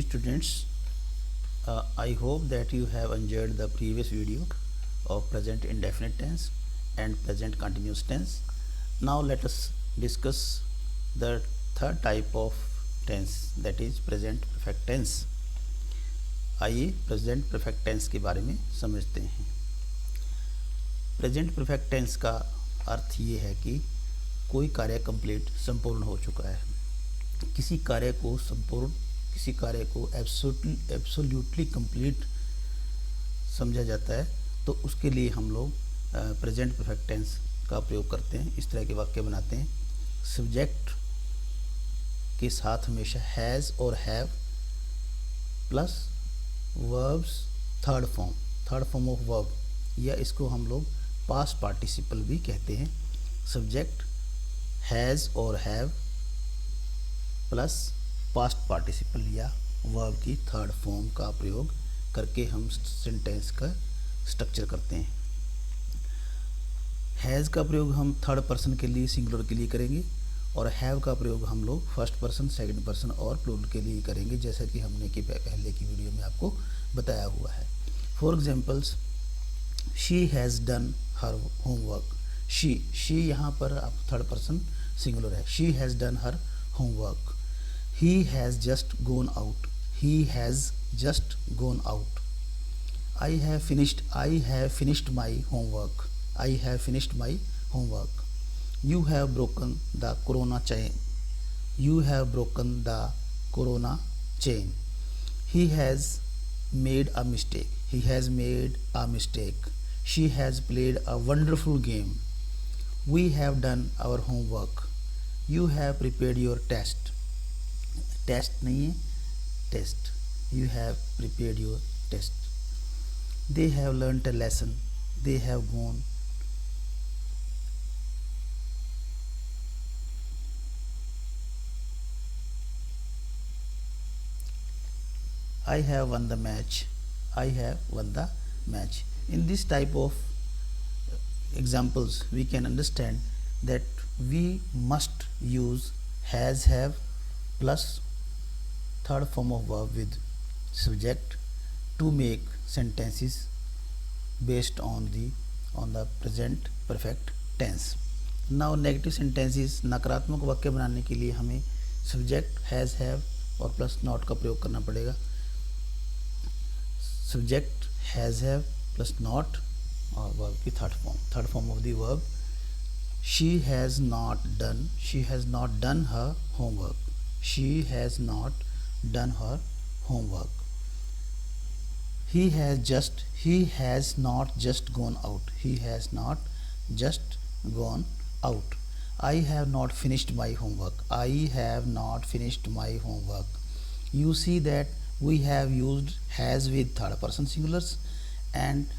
students, I hope that you have enjoyed the previous video of present indefinite tense and present continuous tense. Now let us discuss the third type of tense, that is present perfect tense. आइए present perfect tense के बारे में समझते हैं। Present perfect tense का अर्थ ये है कि कोई कार्य कंप्लीट संपूर्ण हो चुका है। किसी कार्य को संपूर्ण, किसी कार्य को एब्सोल्यूटली कंप्लीट समझा जाता है तो उसके लिए हम लोग प्रेजेंट परफेक्ट टेंस का प्रयोग करते हैं। इस तरह के वाक्य बनाते हैं। सब्जेक्ट के साथ हमेशा हैज़ और have plus verbs third form of verb, या इसको हम लोग पास्ट पार्टिसिपल भी कहते हैं। सब्जेक्ट हैज़ और हैव प्लस पास्ट पार्टिसिपल या वर्ब की थर्ड फॉर्म का प्रयोग करके हम सेंटेंस का स्ट्रक्चर करते हैं। हैज़ का प्रयोग हम थर्ड पर्सन के लिए, सिंगुलर के लिए करेंगे, और हैव का प्रयोग हम लोग फर्स्ट पर्सन, सेकंड पर्सन और प्लूरल के लिए करेंगे, जैसा कि हमने कि पहले की वीडियो में आपको बताया हुआ है। For examples, she has done her homework. She यहाँ पर आप थर्ड पर्सन सिंगुलर है। She has done her homework. He has just gone out. He has just gone out. I have finished my homework. I have finished my homework. You have broken the corona chain. You have broken the corona chain. He has made a mistake. He has made a mistake. She has played a wonderful game. We have done our homework. You have prepared your test. Test नहीं है, test. You have prepared your test. They have learnt a lesson. They have gone. I have won the match. I have won the match. In this type of examples, we can understand that we must use has, have plus third form of verb with subject to make sentences based on the present perfect tense. Now negative sentences, नकारात्मक वाक्य बनाने के लिए हमें subject has, have और plus not का प्रयोग करना पड़ेगा। Subject has have plus not और वर्ब की third form of the verb. She has not done her homework. She has not done her homework. He has not just gone out. He has not just gone out. I have not finished my homework. I have not finished my homework. You see that we have used has with third person singulars and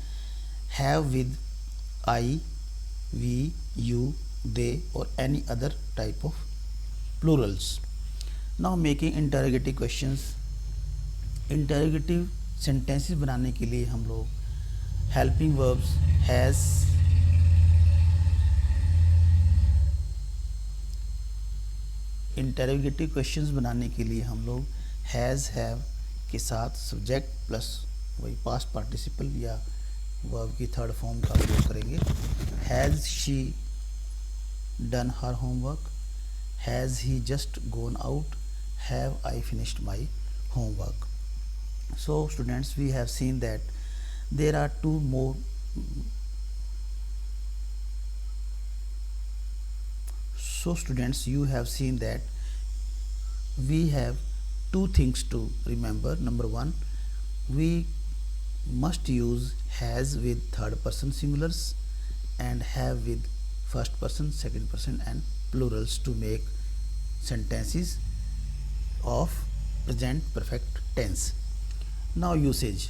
have with I, we, you, they or any other type of plurals. Now making interrogative questions. Interrogative sentences बनाने के लिए हम लोग helping verbs has, interrogative questions बनाने के लिए हम लोग हैज़, हैव के साथ सब्जेक्ट प्लस वही पास्ट पार्टिसिपल या वर्ब की थर्ड फॉर्म का प्रयोग करेंगे। Has she done her homework. Has he just gone out. Have I finished my homework. So students, we have seen that there are two more you have seen that we have two things to remember. Number one, we must use has with third person singulars and have with first person, second person and plurals to make sentences of present perfect tense. Now usage,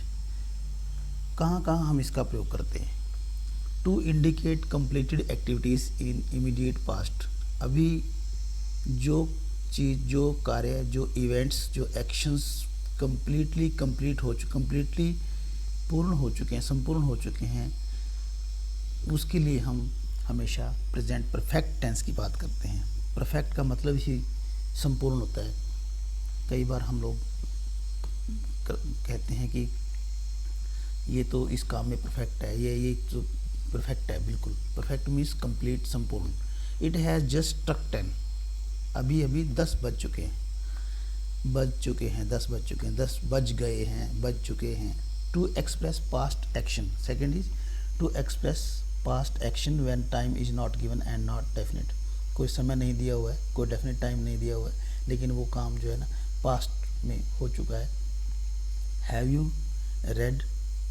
कहाँ हम इसका प्रयोग करते हैं? To indicate completed activities in immediate past. अभी जो चीज़, जो कार्य, जो इवेंट्स, जो एक्शंस कंप्लीटली पूर्ण हो चुके हैं, संपूर्ण हो चुके हैं, उसके लिए हम हमेशा प्रेजेंट परफेक्ट टेंस की बात करते हैं। परफेक्ट का मतलब ही संपूर्ण होता है। कई बार हम लोग कहते हैं कि ये तो इस काम में परफेक्ट है, ये तो परफेक्ट है, बिल्कुल परफेक्ट मीन्स कंप्लीट, संपूर्ण। इट हैज़ जस्ट स्ट्रक 10, अभी अभी 10 बज चुके हैं, 10 बज चुके हैं, 10 बज गए हैं, बज चुके हैं। To express past action, second is to express past action when time is not given and not definite. कोई समय नहीं दिया हुआ है, कोई डेफिनेट टाइम नहीं दिया हुआ है, लेकिन वो काम जो है ना पास्ट में हो चुका है। Have you read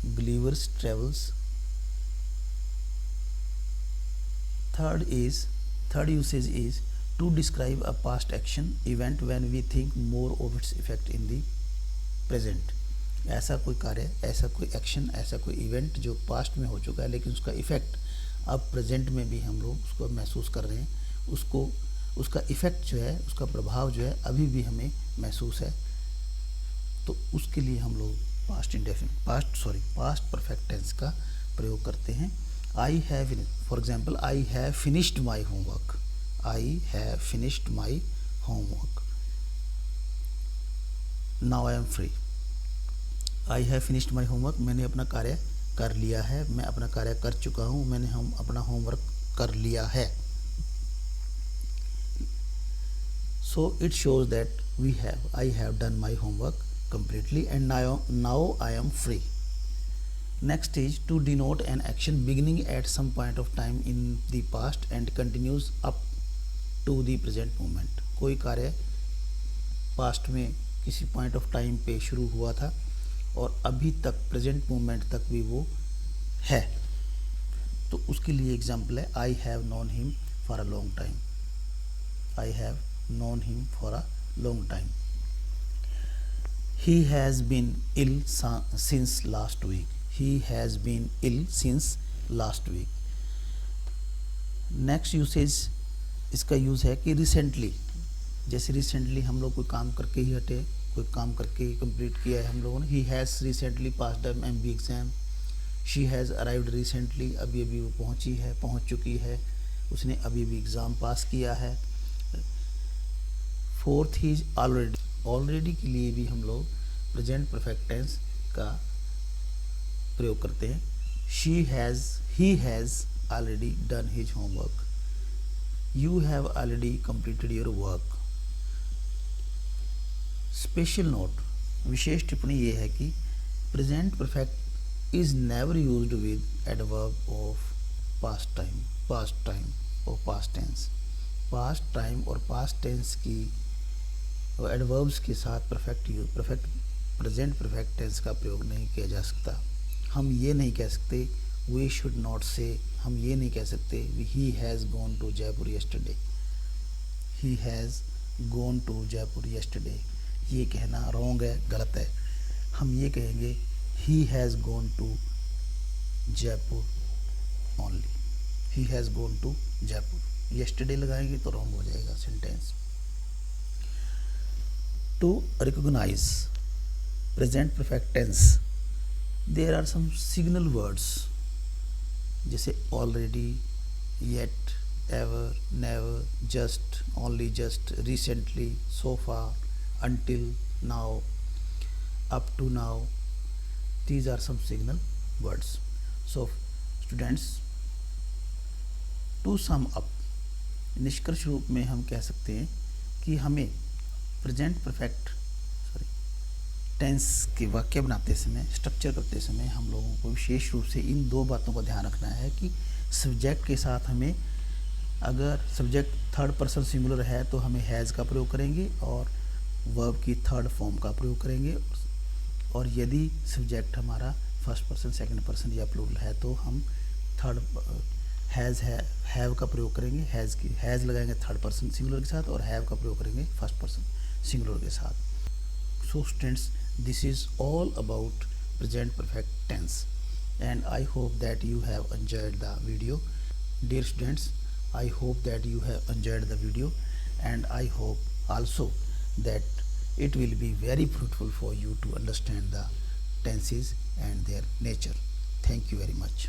believers travels. Third usage is to describe a past action event when we think more of its effect in the present। ऐसा कोई कार्य, ऐसा कोई एक्शन, ऐसा कोई इवेंट जो पास्ट में हो चुका है लेकिन उसका इफ़ेक्ट अब प्रेजेंट में भी हम लोग उसको महसूस कर रहे हैं, उसका इफ़ेक्ट जो है, उसका प्रभाव जो है अभी भी हमें महसूस है, तो उसके लिए हम लोग पास्ट परफेक्ट टेंस का प्रयोग करते हैं। For example, I have finished my homework. I have finished my homework. Now I am free. I have finished my homework. मैंने अपना कार्य कर लिया है, मैं अपना कार्य कर चुका हूँ, मैंने अपना होमवर्क कर लिया है। So it shows that I have done my homework completely and now I am free. Next is to denote an action beginning at some point of time in the past and continues up to the present moment. कोई कार्य past में किसी point of time पे शुरू हुआ था और अभी तक प्रेजेंट मोमेंट तक भी वो है, तो उसके लिए एग्जाम्पल है I have known him for a long time. I have known him for a long time. He has been ill since last week. He has been ill since last week. Next usage, इसका use है कि recently, जैसे recently हम लोग कोई काम करके ही हटे, कोई काम करके ही कंप्लीट किया है हम लोगों ने। He has recently passed MB exam. She has arrived recently, अभी अभी वो पहुंच चुकी है, उसने अभी भी एग्ज़ाम पास किया है। फोर्थ इज ऑलरेडी के लिए भी हम लोग प्रेजेंट परफेक्ट टेंस का प्रयोग करते हैं। He has already done his homework. You have already completed your work। Special note, विशेष टिप्पणी ये है कि present perfect is never used with adverb of past time और पास्ट टेंस। पास्ट टाइम और पास्ट टेंस की एडवर्ब्स के साथ प्रेजेंट परफेक्ट टेंस का प्रयोग नहीं किया जा सकता। हम ये नहीं कह सकते we should not say, हम ये नहीं कह सकते he has gone to Jaipur yesterday। he has gone to Jaipur yesterday, ये कहना रॉन्ग है, गलत है। हम ये कहेंगे he has gone to Jaipur only। he has gone to Jaipur. yesterday लगाएंगे तो रॉन्ग हो जाएगा sentence. to recognize present perfect tense there are some signal words जैसे already, yet, ever, never, just, only just, recently, so far, until, now, up to now। These are some signal words। So students, to sum up, निष्कर्ष रूप में हम कह सकते हैं कि हमें प्रेजेंट परफेक्ट टेंस के वाक्य बनाते समय, स्ट्रक्चर करते समय हम लोगों को विशेष रूप से इन दो बातों का ध्यान रखना है कि सब्जेक्ट के साथ हमें, अगर सब्जेक्ट थर्ड पर्सन सिंगुलर है तो हमें हैज़ का प्रयोग करेंगे और वर्ब की थर्ड फॉर्म का प्रयोग करेंगे, और यदि सब्जेक्ट हमारा फर्स्ट पर्सन, सेकंड पर्सन या प्लूरल है तो हम थर्ड हैव का प्रयोग करेंगे। हैज़ लगाएंगे थर्ड पर्सन सिंगुलर के साथ और हैव का प्रयोग करेंगे फर्स्ट पर्सन सिंगुलर के साथ। So students, this is all about present perfect tense and I hope that you have enjoyed the video. Dear students, I hope that you have enjoyed the video and I hope also that it will be very fruitful for you to understand the tenses and their nature. Thank you very much.